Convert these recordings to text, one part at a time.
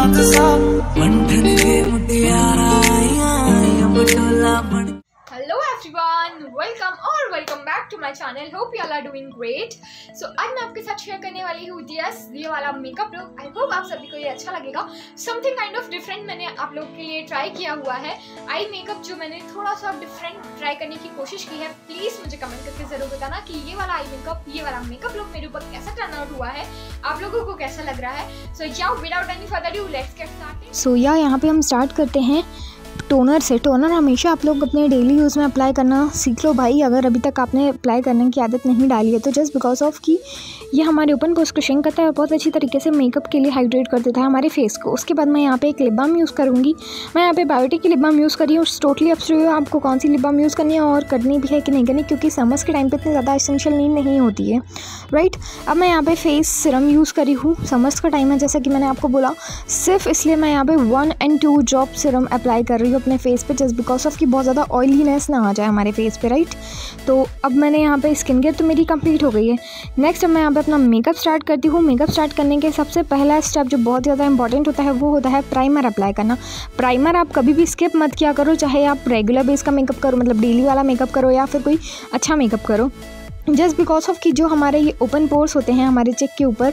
Hello everyone, welcome back to my channel. Hope you all are doing great. So आज मैं आपके साथ share करने वाली हूँ ये वाला मेकअप लुक। आई होप आप सभी को ये अच्छा लगेगा। समथिंग काइंड ऑफ डिफरेंट मैंने आप लोग के लिए ट्राई किया हुआ है। आई मेकअप जो मैंने थोड़ा सा डिफरेंट ट्राई करने की कोशिश की है। प्लीज़ मुझे कमेंट करके ज़रूर बताना कि ये वाला वाला मेकअप लुक मेरे ऊपर कैसा टर्न आउट हुआ है, आप लोगों को कैसा लग रहा है। So without any further due let's get started. So यहाँ पे हम स्टार्ट करते हैं टोनर से। टोनर हमेशा आप लोग अपने डेली यूज़ में अप्लाई करना सीख लो भाई। अगर अभी तक आपने अप्लाई करने की आदत नहीं डाली है तो जस्ट बिकॉज ऑफ कि ये हमारे ओपन पोर्स को श्रिंक करता है और बहुत अच्छी तरीके से मेकअप के लिए हाइड्रेट कर देता है हमारे फेस को। उसके बाद मैं यहाँ पे एक लिप बाम यूज़ करूँगी। मैं यहाँ पे बायोटिक की लिप बाम यूज़ करी हूँ। टोटली अप टू यू आपको कौन सी लिप बाम यूज़ करनी है और करनी भी है कि नहीं करनी, क्योंकि समर्स के टाइम पे इतनी ज़्यादा एसेंशियल नीड नहीं होती है, राइट। अब मैं यहाँ पे फेस सिरम यूज़ करी हूँ। समर्स का टाइम है जैसा कि मैंने आपको बोला, सिर्फ इसलिए मैं यहाँ पे 1 और 2 ड्रॉप सिरम अप्लाई कर रही हूँ अपने फेस पे, जस्ट बिकॉज ऑफ कि बहुत ज़्यादा ऑयलीनेस ना आ जाए हमारे फेस पे, राइट। तो अब मैंने यहाँ पे स्किन केयर तो मेरी कंप्लीट हो गई है। नेक्स्ट अब मैं यहाँ पे अपना मेकअप स्टार्ट करती हूँ। मेकअप स्टार्ट करने के सबसे पहला स्टेप जो बहुत ज़्यादा इंपॉर्टेंट होता है वो होता है प्राइमर अप्लाई करना। प्राइमर आप कभी भी स्किप मत किया करो, चाहे आप रेगुलर बेस का मेकअप करो, मतलब डेली वाला मेकअप करो या फिर कोई अच्छा मेकअप करो। जस्ट बिकॉज ऑफ कि जो हमारे ये ओपन पोर्स होते हैं हमारे चेक के ऊपर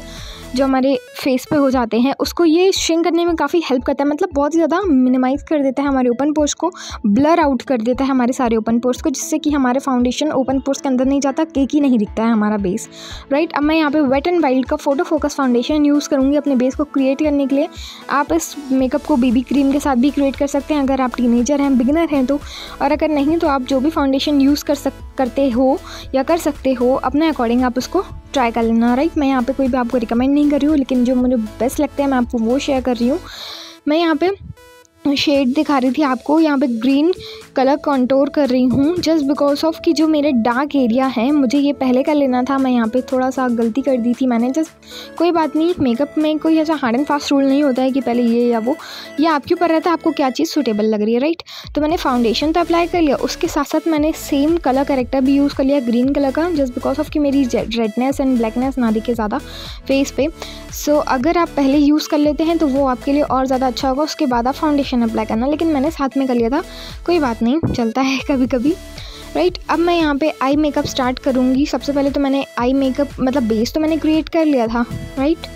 जो हमारे फेस पे हो जाते हैं, उसको ये श्रिंक करने में काफ़ी हेल्प करता है। मतलब बहुत ही ज़्यादा मिनिमाइज़ कर देता है हमारे ओपन पोर्स को, ब्लर आउट कर देता है हमारे सारे ओपन पोर्स को, जिससे कि हमारे फाउंडेशन ओपन पोर्स के अंदर नहीं जाता, केक ही नहीं दिखता है हमारा बेस, राइट। अब मैं यहाँ पे वेट एंड वाइल्ड का फोटो फोकस फाउंडेशन यूज़ करूँगी अपने बेस को क्रिएट करने के लिए। आप इस मेकअप को BB क्रीम के साथ भी क्रिएट कर सकते हैं अगर आप टीनेजर हैं, बिगिनर हैं तो, और अगर नहीं तो आप जो भी फाउंडेशन यूज़ करते हो या कर सकते हो अपने अकॉर्डिंग आप उसको ट्राई कर लेना, राइट। मैं यहाँ पे कोई भी आपको रिकमेंड नहीं कर रही हूँ, लेकिन जो मुझे बेस्ट लगता है मैं आपको वो शेयर कर रही हूँ। मैं यहाँ पे शेड दिखा रही थी आपको, यहाँ पे ग्रीन कलर कंटूर कर रही हूँ जस्ट बिकॉज ऑफ कि जो मेरे डार्क एरिया है मुझे ये पहले कर लेना था। मैं यहाँ पे थोड़ा सा गलती कर दी थी मैंने, जस्ट कोई बात नहीं। मेकअप में कोई ऐसा हार्ड एंड फास्ट रूल नहीं होता है कि पहले ये या वो, ये आपके ऊपर रहता है आपको क्या चीज़ सूटेबल लग रही है, राइट। तो मैंने फाउंडेशन तो अप्लाई कर लिया, उसके साथ साथ मैंने सेम कलर करेक्टर भी यूज़ कर लिया ग्रीन कलर का, जस्ट बिकॉज ऑफ कि मेरी रेडनेस एंड ब्लैकनेस ना दिखे ज़्यादा फेस पे। सो अगर आप पहले यूज़ कर लेते हैं तो वो आपके लिए और ज़्यादा अच्छा होगा, उसके बाद आप फाउंडेशन अप्लाई करना। लेकिन मैंने साथ में कर लिया था, कोई बात नहीं, चलता है कभी कभी, राइट। अब मैं यहाँ पे आई मेकअप स्टार्ट करूँगी। सबसे पहले तो मैंने आई मेकअप मतलब बेस तो मैंने क्रिएट कर लिया था, राइट।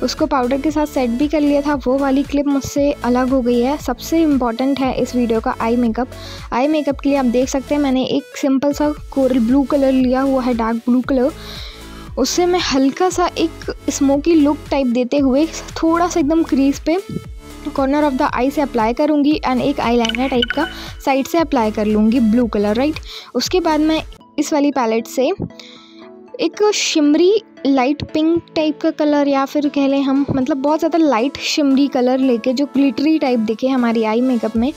उसको पाउडर के साथ सेट भी कर लिया था। वो वाली क्लिप मुझसे अलग हो गई है। सबसे इम्पॉर्टेंट है इस वीडियो का आई मेकअप। आई मेकअप के लिए आप देख सकते हैं मैंने एक सिंपल सा कोरल ब्लू कलर लिया हुआ है, डार्क ब्लू कलर। उससे मैं हल्का सा एक स्मोकी लुक टाइप देते हुए थोड़ा सा एकदम क्रीज पे कॉर्नर ऑफ द आई से अप्लाई करूँगी एंड एक आईलाइनर टाइप का साइड से अप्लाई कर लूँगी ब्लू कलर, राइट। उसके बाद मैं इस वाली पैलेट से एक शिमरी लाइट पिंक टाइप का कलर या फिर कह लें हम, मतलब बहुत ज़्यादा लाइट शिमरी कलर लेके जो ग्लिटरी टाइप दिखे हमारी आई मेकअप में,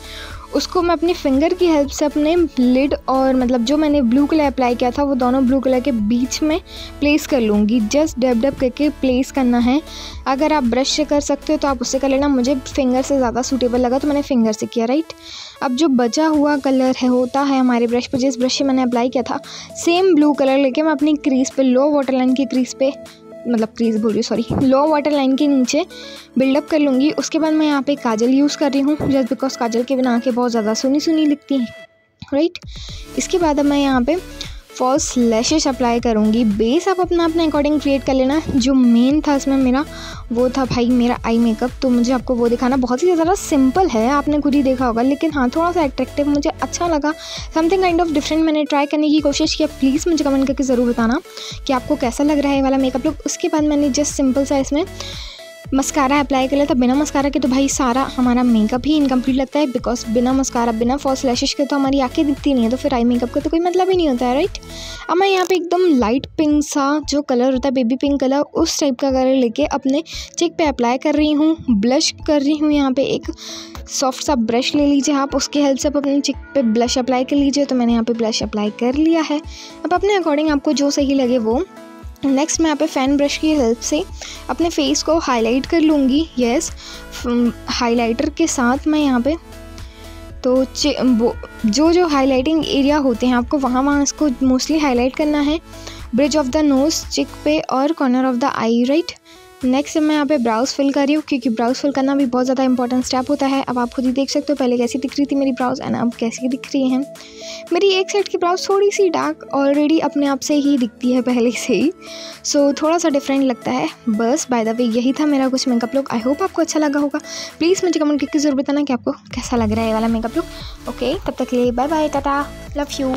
उसको मैं अपनी फिंगर की हेल्प से अपने लिड और मतलब जो मैंने ब्लू कलर अप्लाई किया था वो दोनों ब्लू कलर के बीच में प्लेस कर लूँगी। जस्ट डब डब करके प्लेस करना है। अगर आप ब्रश से कर सकते हो तो आप उससे कर लेना, मुझे फिंगर से ज़्यादा सूटेबल लगा तो मैंने फिंगर से किया, राइट। अब जो बचा हुआ कलर है होता है हमारे ब्रश पर, जिस ब्रश से मैंने अप्लाई किया था सेम ब्लू कलर लेके मैं अपनी क्रीज पे, लो वाटर लाइन की क्रीज पे, मतलब क्रीज बोल रही हूँ सॉरी, लो वाटर लाइन के नीचे बिल्डअप कर लूँगी। उसके बाद मैं यहाँ पे काजल यूज़ कर रही हूँ जस्ट बिकॉज काजल के बिना आँखें बहुत ज़्यादा सुनी सुनी दिखती हैं, राइट। इसके बाद अब मैं यहाँ पे फॉल्स लैशेस अप्लाई करूँगी। बेस आप अपने अकॉर्डिंग क्रिएट कर लेना। जो मेन था इसमें मेरा वो था भाई मेरा आई मेकअप, तो मुझे आपको वो दिखाना बहुत ही ज़्यादा सिंपल है, आपने खुद ही देखा होगा, लेकिन हाँ थोड़ा सा अट्रैक्टिव मुझे अच्छा लगा। समथिंग काइंड ऑफ डिफरेंट मैंने ट्राई करने की कोशिश किया। प्लीज़ मुझे कमेंट करके ज़रूर बताना कि आपको कैसा लग रहा है वाला मेकअप लुक। उसके बाद मैंने जस्ट सिंपल सा इसमें मस्कारा अप्लाई कर लिया था। बिना मस्कारा के तो भाई सारा हमारा मेकअप ही इनकम्प्लीट लगता है, बिकॉज बिना मस्कारा बिना फॉल्स लैशेस के तो हमारी आंखें दिखती नहीं है, तो फिर आई मेकअप का तो कोई मतलब ही नहीं होता है, राइट। अब मैं यहाँ पे एकदम लाइट पिंक सा जो कलर होता है बेबी पिंक कलर, उस टाइप का कलर लेके अपने चेक पे अप्लाई कर रही हूँ। ब्लश कर रही हूँ यहाँ पे एक सॉफ्ट सा ब्रश ले लीजिए आप, उसके हेल्प से आप अपने चेक पे ब्लश अप्लाई कर लीजिए। तो मैंने यहाँ पे ब्लश अप्लाई कर लिया है। अब अपने अकॉर्डिंग आपको जो सही लगे वो। नेक्स्ट मैं यहाँ पे फैन ब्रश की हेल्प से अपने फेस को हाईलाइट कर लूँगी। यस, हाइलाइटर के साथ मैं यहाँ पे तो जो हाइलाइटिंग एरिया होते हैं आपको वहाँ इसको मोस्टली हाईलाइट करना है। ब्रिज ऑफ द नोज़, चिक पे और corner of the I, right. Next मैं यहाँ पे ब्राउज फिल कर रही हूँ, क्योंकि ब्राउज फिल करना भी बहुत ज़्यादा इंपॉर्टेंट स्टेप होता है। अब आप खुद ही देख सकते हो पहले कैसी दिख रही थी मेरी ब्राउज एंड अब कैसी दिख रही हैं। मेरी एक साइड की ब्राउज थोड़ी सी डार्क ऑलरेडी अपने आप से ही दिखती है पहले से ही, सो थोड़ा सा डिफरेंट लगता है। बस बाय द वे यही था मेरा कुछ मेकअप लुक। आई होप आपको अच्छा लगा होगा। प्लीज़ मुझे कमेंट करके ज़रूर बताना कि आपको कैसा लग रहा है ये वाला मेकअप लुक। ओके, तब तक के लिए bye bye, tata, love you.